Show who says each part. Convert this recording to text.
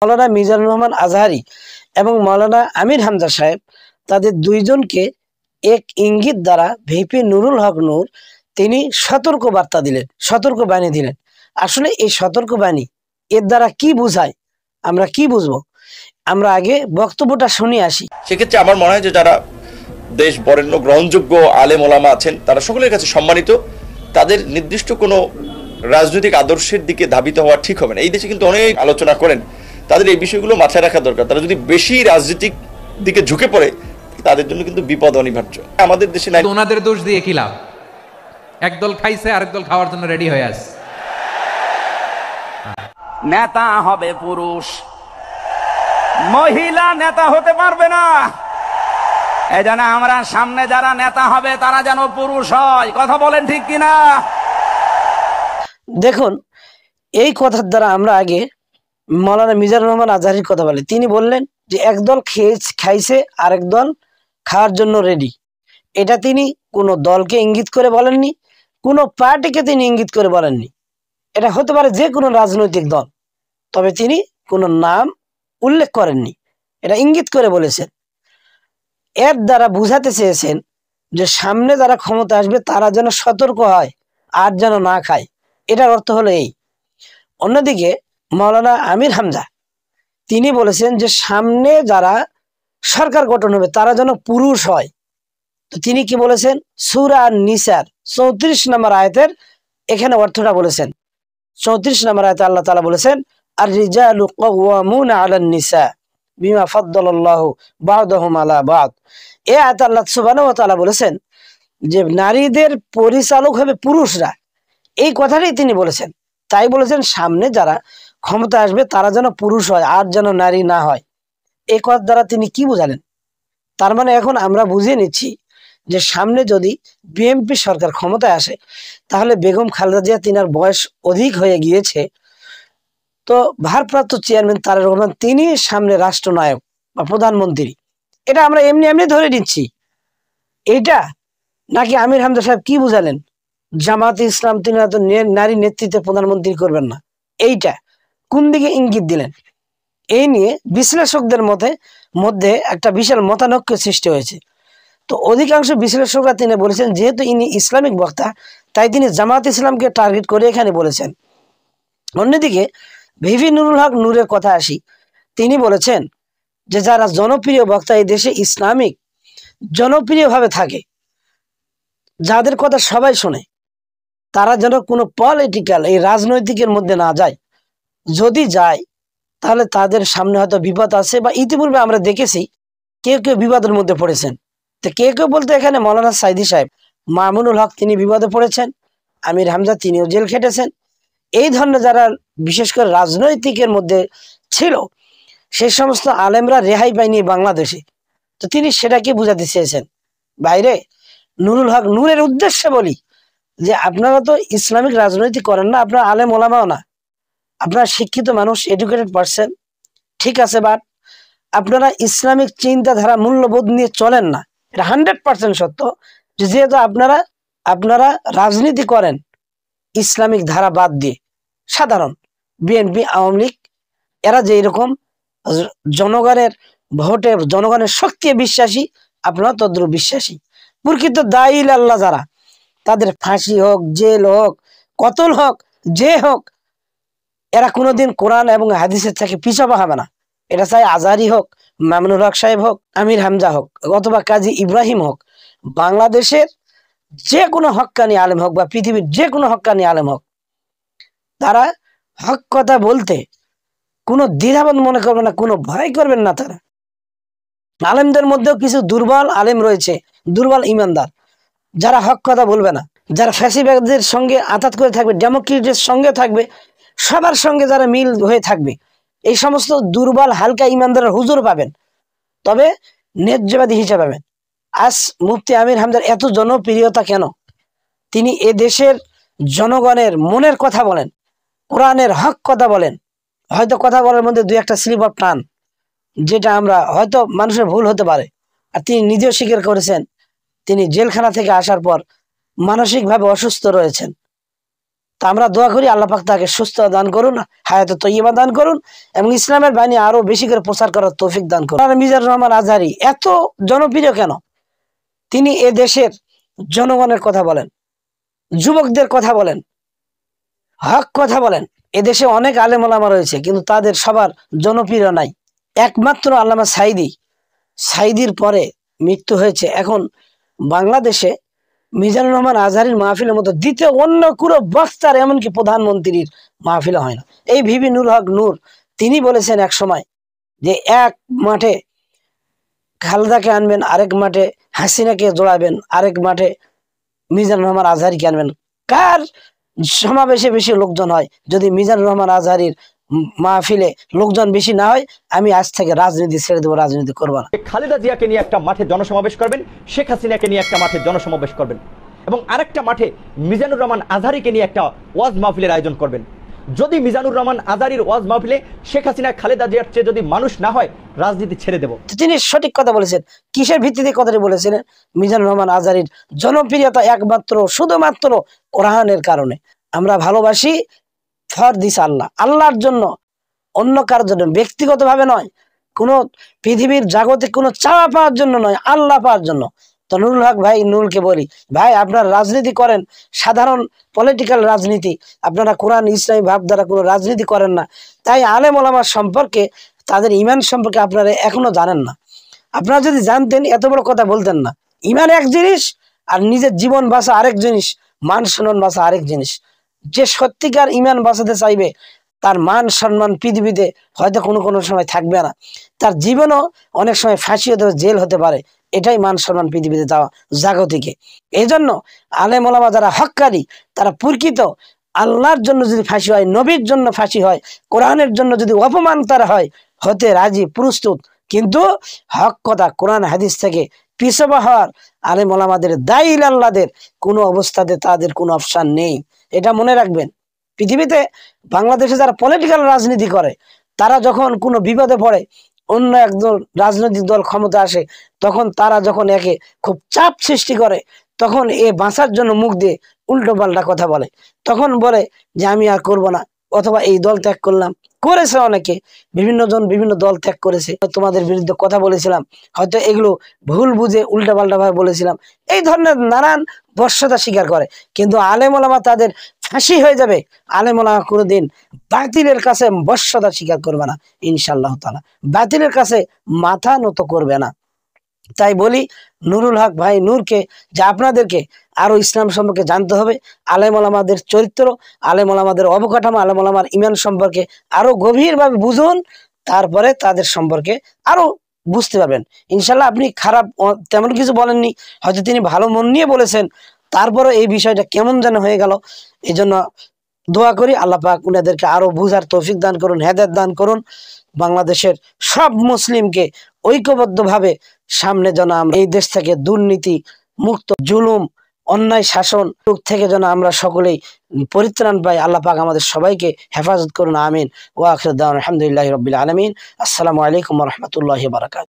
Speaker 1: মৌলানা মিজানুর রহমান আজহারি এবং মৌলানা আমির হামজা সাহেব তাদের দুইজনকে এক ইঙ্গিত দ্বারা ভিপি নুরুল হক নূর তিনি সতর্ক বার্তা দিলেন, সতর্ক বাণী দিলেন। আসলে এই সতর্ক বাণী এর দ্বারা কি বোঝায়, আমরা কি বুঝবো? আমরা আগে বক্তব্যটা শুনে আসি।
Speaker 2: সেক্ষেত্রে আমার মনে হয় যে যারা দেশ বরেণ্য গ্রহণযোগ্য আলেম ওলামা আছেন তারা সকলের কাছে সম্মানিত, তাদের নির্দিষ্ট কোনো রাজনৈতিক আদর্শের দিকে ধাবিত হওয়া ঠিক হবে না। এই দেশে কিন্তু অনেক আলোচনা করেন, তাদের এই বিষয়গুলো মাথায় রাখা দরকার। তারা যদি বেশি রাজনৈতিক দিকে ঝুঁকে পড়ে তাদের জন্য কিন্তু বিপদ অনিবার্য। আমাদের দেশে নাই,
Speaker 3: ওনাদের দোষ দিয়ে কি লাভ? একদল খাইছে আরেক দল খাওয়ার জন্য রেডি হয়ে আছে।
Speaker 4: নেতা হবে পুরুষ, মহিলা নেতা হতে পারবে না। এই জন্য আমরা সামনে যারা নেতা হবে তারা যেন পুরুষ হয়। কথা বলেন ঠিক কিনা?
Speaker 1: দেখুন, এই কথার দ্বারা আমরা আগে মৌলানা মিজানুর রহমান আজহারির কথা বলি। তিনি বললেন যে একদল খাইছে আরেক দল খাওয়ার জন্য রেডি। এটা তিনি কোনো দলকে ইঙ্গিত করে বলেননি, কোনো পার্টিকে তিনি ইঙ্গিত করে বলেননি। এটা হতে পারে যে কোনো রাজনৈতিক দল, তবে তিনি কোনো নাম উল্লেখ করেননি, এটা ইঙ্গিত করে বলেছেন। এর দ্বারা বুঝাতে চেয়েছেন যে সামনে যারা ক্ষমতা আসবে তারা যেন সতর্ক হয় আর যেন না খায়। এটার অর্থ হলো এই। অন্যদিকে মৌলানা আমির হামজা তিনি বলেছেন যে সামনে যারা সরকার গঠন হবে তারা যেন পুরুষ হয়। তো তিনি কি বলেছেন? সূরা নিসার 34 নম্বর আয়াতের এখানে অর্থটা বলেছেন। 34 নম্বর আয়াতে আল্লাহ তাআলা বলেছেন, আর রিজালু কাওয়ামুনা আলান নিসা বিমা ফাদ্দালাল্লাহু বা'দাহুম আলা বা'দ। এই আয়াতে আল্লাহ সুবহানাহু ওয়া তাআলা বলেছেন যে নারীদের পরিচালক হবে পুরুষরা। এই কথাটাই তিনি বলেছেন। তাই বলেছেন সামনে যারা ক্ষমতা আসবে তারা যেন পুরুষ হয় আর যেন নারী না হয়। এই কথার দ্বারা তিনি কি বোঝালেন? তার মানে এখন আমরা বুঝিয়ে নিচ্ছি যে সামনে যদি বিএনপি সরকার ক্ষমতায় আসে তাহলে বেগম খালেদা জিয়া তিনার বয়স অধিক হয়ে গিয়েছে, তো ভারপ্রাপ্ত চেয়ারম্যান তারেক রহমান তিনি সামনে রাষ্ট্রনায়ক বা প্রধানমন্ত্রী। এটা আমরা এমনি এমনি ধরে নিচ্ছি। এইটা নাকি আমির হামজা সাহেব কি বুঝালেন? জামাতে ইসলাম তিনি হয়তো নারী নেতৃত্বে প্রধানমন্ত্রী করবেন না, এইটা কোন দিকে ইঙ্গিত দিলেন? এই নিয়ে বিশ্লেষকদের মধ্যে একটা বিশাল মতানৈক্য সৃষ্টি হয়েছে। তো অধিকাংশ বিশ্লেষকরা তিনি বলেছেন যেহেতু ইনি ইসলামিক বক্তা তাই তিনি জামাত ইসলামকে টার্গেট করে এখানে বলেছেন। অন্যদিকে ভিপি নুরুল হক নূরের কথা আসি, তিনি বলেছেন যে যারা জনপ্রিয় বক্তা এই দেশে ইসলামিক জনপ্রিয়ভাবে থাকে, যাদের কথা সবাই শোনে, তারা যেন কোনো পলিটিক্যাল এই রাজনৈতিকের মধ্যে না যায়। যদি যায় তাহলে তাদের সামনে হয়তো বিপদ আছে, বা ইতিপূর্বে আমরা দেখেছি কেউ কেউ বিপদের মধ্যে পড়েছেন। তো কেউ কেউ বলতে এখানে মৌলানা সাইদি সাহেব, মামুনুল হক তিনি বিপদে পড়েছেন, আমির হামজা তিনিও জেল খেটেছেন। এই ধরনের যারা বিশেষ করে রাজনৈতিকের মধ্যে ছিল সেই সমস্ত আলেমরা রেহাই পায়নি বাংলাদেশে। তো তিনি সেটাকে বুঝাতে চেয়েছেন। বাইরে নুরুল হক নূরের উদ্দেশ্যে বলি যে আপনারা তো ইসলামিক রাজনৈতিক করেন না, আপনারা আলেম ওলামাও না, আপনারা শিক্ষিত মানুষ, এডুকেটেড পারসন, ঠিক আছে, বাট আপনারা ইসলামিক চিন্তাধারা মূল্যবোধ নিয়ে চলেন না। এটা 100% সত্য যে যেহেতু আপনারা রাজনীতি করেন ইসলামিক ধারা বাদ দিয়ে। সাধারণ বিএনপি আওয়ামী লীগ এরা যে এরকম জনগণের ভোটে জনগণের শক্তি বিশ্বাসী, আপনারা তদ্রুপ বিশ্বাসী। প্রকৃত দায়ী আল্লাহ যারা, তাদের ফাঁসি হোক, জেল হোক, কতল হোক, যে হোক, এরা কোনোদিন কোরআন এবং হাদিসের থেকে পিছাবা হবে না। এটা চাই আজহারি হোক, মামুনুল হক সাহেব হোক, আমির হামজা হোক, অথবা কাজী ইব্রাহিম হোক, বাংলাদেশের যে কোনো হক্কানি আলেম হোক বা পৃথিবীর যে কোনো হক্কানি আলেম হোক, তারা হক কথা বলতে কোনো দ্বিধাবোধ মনে করবে না, কোনো ভয় করবেন না। তারা আলেমদের মধ্যেও কিছু দুর্বল আলেম রয়েছে, দুর্বল ইমানদার, যারা হক কথা বলবে না, যারা ফ্যাসিবাদীদের সঙ্গে আঘাত করে থাকবে, ডেমোক্রেটের সঙ্গে থাকবে, সবার সঙ্গে যারা মিল হয়ে থাকবে, এই সমস্ত দুর্বল হালকা ইমানদারের হুজুর পাবেন, তবে ন্যায্যবাদী হিসেবে পাবেন। আজ মুফতি আমির হামজার এত জনপ্রিয়তা কেন? তিনি এ দেশের জনগণের মনের কথা বলেন, কোরআনের হক কথা বলেন। হয়তো কথা বলার মধ্যে দুই একটা স্লিপ অফ টান, যেটা আমরা হয়তো মানুষের ভুল হতে পারে। আর তিনি নিজেও স্বীকার করেছেন তিনি জেলখানা থেকে আসার পর মানসিকভাবে অসুস্থ রয়েছেন। তা আমরা দোয়া করি আল্লাহ পাক তাকে সুস্থ দান করুন, হায়াতে তৈয়বা দান করুন এবং ইসলামের বাণী আরো বেশি করে প্রচার করার তৌফিক দান করুন। মিজানুর রহমান আজহারী এত জনপ্রিয় কেন? তিনি এ দেশের জনগণের কথা বলেন, যুবকদের কথা বলেন, হক কথা বলেন। এদেশে অনেক আলেম ওলামা রয়েছে কিন্তু তাদের সবার জনপ্রিয় নাই। একমাত্র আল্লামা সাইদির পরে মৃত্যু হয়েছে। এখন বাংলাদেশে মিজানুর রহমান আজহারীর মাহফিলের মতো দ্বিতীয় অন্য কোনো বক্তার এমনকি প্রধানমন্ত্রীর মাহফিলে হয় না। এই ভিবি নুর হক নূর তিনি বলেছেন এক সময় যে এক মাঠে খালেদাকে আনবেন, আরেক মাঠে হাসিনাকে জোড়াবেন, আরেক মাঠে মিজানুর রহমান আজহারীকে আনবেন। কার সমাবেশে বেশি লোকজন হয়? যদি মিজানুর রহমান আজহারীর মাহফিলে লোকজন বেশি না হয়, আমি আজ থেকে রাজনীতি ছেড়ে দেবো, রাজনীতি করবো না।
Speaker 5: খালেদা জিয়াকে নিয়ে একটা মাঠে জনসমাবেশ করবেন, শেখ হাসিনাকে নিয়ে একটা মাঠে জনসমাবেশ করবেন এবং আরেকটা মাঠে মিজানুর রহমান আজহারীকে নিয়ে একটা ওয়াজ মাহফিলের আয়োজন করবেন। যদি মিজানুর রহমান আজহারীর ওয়াজ মাহফিলে শেখ হাসিনা খালেদা জিয়ার চেয়ে যদি মানুষ না হয়, রাজনীতি ছেড়ে দেব।
Speaker 1: তিনি সঠিক কথা বলেছেন। কিসের ভিত্তিতে কথাটি বলেছিলেন? মিজানুর রহমান আজহারীর জনপ্রিয়তা একমাত্র শুধুমাত্র কোরআনের কারণে। আমরা ভালোবাসি ফর দিস আল্লাহ, আল্লাহর জন্য, অন্য কারোর জন্য, ব্যক্তিগতভাবে নয়, কোনো পৃথিবীর জাগতিক কোনো চাওয়া পাওয়ার জন্য নয়, আল্লাহ পাওয়ার জন্য। তো নুরুল হক ভাই, নুরুলকে বলি, ভাই আপনারা রাজনীতি করেন, সাধারণ পলিটিক্যাল রাজনীতি, আপনারা কোরআন ইসলামী ভাব দ্বারা কোনো রাজনীতি করেন না। তাই আলেম ওলামার সম্পর্কে, তাদের ইমান সম্পর্কে আপনারা এখনো জানেন না। আপনারা যদি জানতেন এত বড় কথা বলতেন না। ইমান এক জিনিস আর নিজের জীবন বাঁচা আরেক জিনিস, মান সম্মান বাঁচা আরেক জিনিস। যে সত্যিকার ইমান বাঁচাতে চাইবে তার মান সম্মান পৃথিবীতে হয়তো কোনো সময় থাকবে না, তার জীবনও অনেক সময় ফাঁসি হতে পারে, জেল হতে পারে। এটাই মান সম্মান পৃথিবীতে দেওয়া জাগতিকে। এই জন্য আলেম ওলামা যারা হক্কানি, তারা প্রকৃত আল্লাহর জন্য যদি ফাঁসি হয়, নবীর জন্য ফাঁসি হয়, কোরআনের জন্য যদি অপমান তারা হয়, হতে রাজি, প্রস্তুত। কিন্তু হক কথা কোরআন হাদিস থেকে পিছপা হওয়ার আলেম ওলামাদের, দায়ী আল্লাহদের কোনো অবস্থাতে তাদের কোনো অপশন নেই। এটা মনে রাখবেন। পৃথিবীতে বাংলাদেশে যারা পলিটিক্যাল রাজনীতি করে, তারা যখন কোনো বিপদে পড়ে, অন্য একদল রাজনৈতিক দল ক্ষমতা আসে, তখন তারা যখন একে খুব চাপ সৃষ্টি করে, তখন এ বাঁচার জন্য মুখ দিয়ে উল্টো পাল্টা কথা বলে। তখন বলে যে আমি আর করব না, অথবা এই দল ত্যাগ করলাম। করেছে অনেকে, বিভিন্ন জন বিভিন্ন দল ত্যাগ করেছে। তোমাদের বিরুদ্ধে কথা বলেছিলাম, হয়তো এগুলো ভুল বুঝে উল্টা পাল্টা ভাবে বলেছিলাম, এই ধরনের নানান বর্ষতা স্বীকার করে। কিন্তু আলেম ওলামা তাদের ফাঁসি হয়ে যাবে। আলেম ওলামা কোনোদিন বাতিলের কাছে বর্ষতা স্বীকার করবে না ইনশাআল্লাহ তাআলা, বাতিলের কাছে মাথা নত করবে না। তাই বলি নুরুল হক ভাই নূরকে যে আপনাদেরকে আরো ইসলাম সম্পর্কে জানতে হবে, আলেম ওলামাদের চরিত্র, আলেম ওলামাদের অবকাঠামো, আলেম ওলামার ইমান সম্পর্কে আরো গভীরভাবে বুঝুন, তারপরে তাদের সম্পর্কে আরো বুঝতে পারবেন ইনশাল্লাহ। আপনি খারাপ তেমন কিছু বলেননি, হয়তো তিনি ভালো মন নিয়ে বলেছেন, তারপরে এই বিষয়টা কেমন যেন হয়ে গেল। এই জন্য দোয়া করি আল্লাহ পাক উনাদেরকে আরো বুঝার তৌফিক দান করুন, হেদায়েত দান করুন। বাংলাদেশের সব মুসলিমকে ঐক্যবদ্ধভাবে সামনে যেন আমরা এই দেশ থেকে দুর্নীতি মুক্ত, জুলুম, অন্যায় শাসন থেকে যেন আমরা সকলেই পরিত্রাণ পাই। আল্লাহ পাক আমাদের সবাইকে হেফাজত করুন, আমিন। ওয়া আখিরু দাওয়ানা আলহামদুলিল্লাহি রাব্বিল আলামিন। আসসালামু আলাইকুম ওয়া রাহমাতুল্লাহি ওয়া বারাকাতুহু।